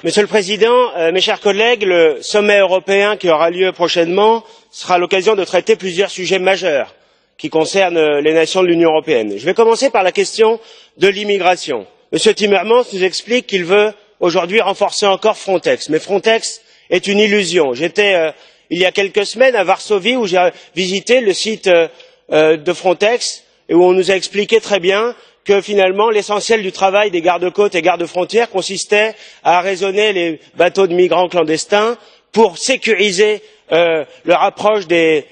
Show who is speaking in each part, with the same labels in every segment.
Speaker 1: Monsieur le Président, mes chers collègues, le sommet européen qui aura lieu prochainement sera l'occasion de traiter plusieurs sujets majeurs qui concernent les nations de l'Union européenne. Je vais commencer par la question de l'immigration. Monsieur Timmermans nous explique qu'il veut aujourd'hui renforcer encore Frontex, mais Frontex est une illusion. J'étais il y a quelques semaines à Varsovie où j'ai visité le site de Frontex et où on nous a expliqué très bien que finalement l'essentiel du travail des gardes-côtes et gardes-frontières consistait à arraisonner les bateaux de migrants clandestins pour sécuriser leur approche des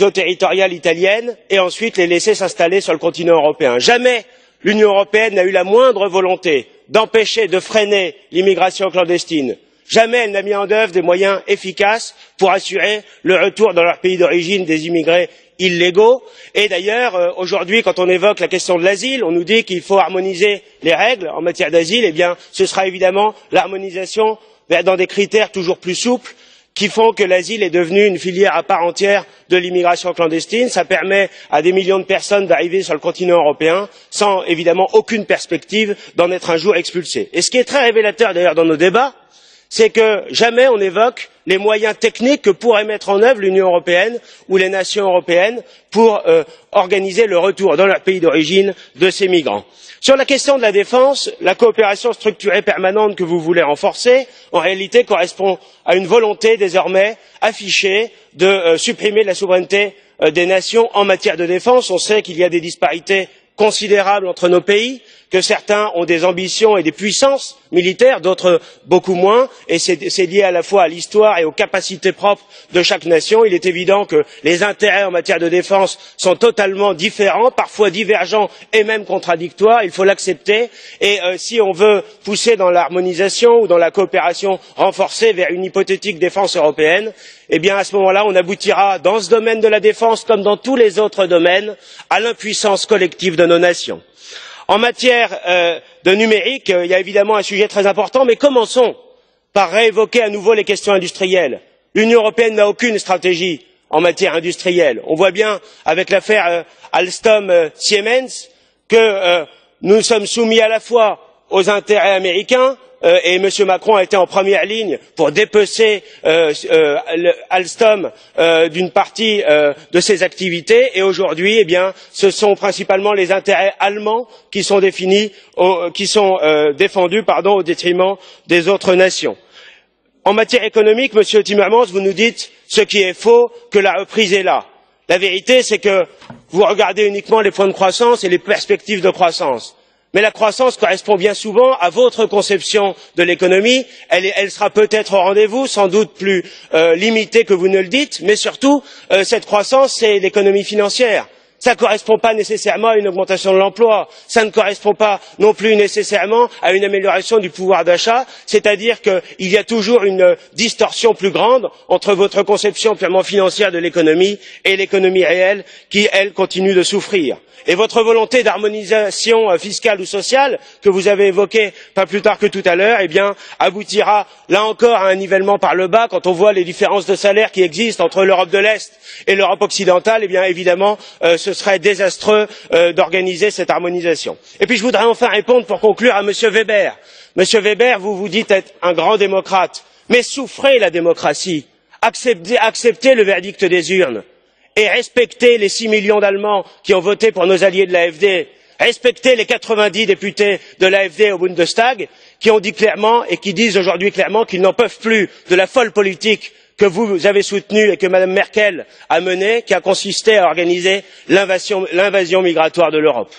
Speaker 1: eaux territoriales italiennes et ensuite les laisser s'installer sur le continent européen. Jamais l'Union européenne n'a eu la moindre volonté d'empêcher, de freiner l'immigration clandestine. Jamais elle n'a mis en œuvre des moyens efficaces pour assurer le retour dans leur pays d'origine des immigrés illégaux. Et d'ailleurs, aujourd'hui, quand on évoque la question de l'asile, on nous dit qu'il faut harmoniser les règles en matière d'asile. Eh bien, ce sera évidemment l'harmonisation dans des critères toujours plus souples qui font que l'asile est devenu une filière à part entière de l'immigration clandestine. Ça permet à des millions de personnes d'arriver sur le continent européen sans évidemment aucune perspective d'en être un jour expulsés. Et ce qui est très révélateur d'ailleurs dans nos débats, c'est que jamais on n'évoque les moyens techniques que pourrait mettre en œuvre l'Union européenne ou les nations européennes pour organiser le retour dans leur pays d'origine de ces migrants. Sur la question de la défense, la coopération structurée permanente que vous voulez renforcer, en réalité correspond à une volonté désormais affichée de supprimer la souveraineté des nations en matière de défense. On sait qu'il y a des disparités considérables entre nos pays, que certains ont des ambitions et des puissances militaires, d'autres beaucoup moins, et c'est lié à la fois à l'histoire et aux capacités propres de chaque nation. Il est évident que les intérêts en matière de défense sont totalement différents, parfois divergents et même contradictoires. Il faut l'accepter. Et si on veut pousser dans l'harmonisation ou dans la coopération renforcée vers une hypothétique défense européenne, eh bien à ce moment-là, on aboutira dans ce domaine de la défense comme dans tous les autres domaines à l'impuissance collective de nos nations. En matière de numérique, il y a évidemment un sujet très important, mais commençons par réévoquer à nouveau les questions industrielles. L'Union européenne n'a aucune stratégie en matière industrielle. On voit bien avec l'affaire Alstom-Siemens que nous sommes soumis à la fois aux intérêts américains et M. Macron a été en première ligne pour dépecer Alstom d'une partie de ses activités et aujourd'hui, eh bien, ce sont principalement les intérêts allemands qui sont défendus au détriment des autres nations. En matière économique, Monsieur Timmermans, vous nous dites ce qui est faux, que la reprise est là. La vérité, c'est que vous regardez uniquement les points de croissance et les perspectives de croissance. Mais la croissance correspond bien souvent à votre conception de l'économie. Elle sera peut-être au rendez-vous, sans doute plus limitée que vous ne le dites, mais surtout, cette croissance, c'est l'économie financière. Ça ne correspond pas nécessairement à une augmentation de l'emploi, ça ne correspond pas non plus nécessairement à une amélioration du pouvoir d'achat, c'est-à-dire qu'il y a toujours une distorsion plus grande entre votre conception purement financière de l'économie et l'économie réelle qui, elle, continue de souffrir. Et votre volonté d'harmonisation fiscale ou sociale, que vous avez évoquée pas plus tard que tout à l'heure, eh bien, aboutira là encore à un nivellement par le bas. Quand on voit les différences de salaire qui existent entre l'Europe de l'Est et l'Europe occidentale, eh bien, évidemment, ce serait désastreux d'organiser cette harmonisation. Et puis, je voudrais enfin répondre pour conclure à M. Weber. Monsieur Weber, vous vous dites être un grand démocrate, mais souffrez la démocratie, acceptez le verdict des urnes. Et respectez les 6 millions d'Allemands qui ont voté pour nos alliés de l'AfD, respectez les 90 députés de l'AfD au Bundestag qui ont dit clairement et qui disent aujourd'hui clairement qu'ils n'en peuvent plus de la folle politique que vous avez soutenue et que Mme Merkel a menée, qui a consisté à organiser l'invasion migratoire de l'Europe.